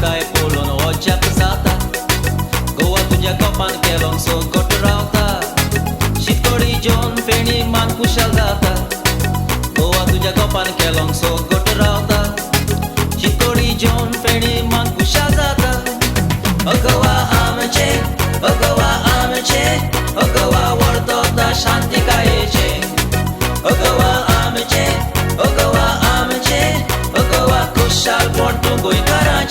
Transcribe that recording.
काय पळोवन वचप जाता गोवा तुज्या कोपान केलो सो गोट रावता शीतकडी जेवन फेणी मान कुशाल जाता गोवा तुज्या कोपान केलो सो गोट रावता शीतकडी जेवन फेणी मान कुशाल जाता गोवा आमचे गोवा आमचे गोवा वर्तोता शांतिकायेचे गोवा आमचे गोवा आमचे गोवा कुशाल पोट गोंयकारांचे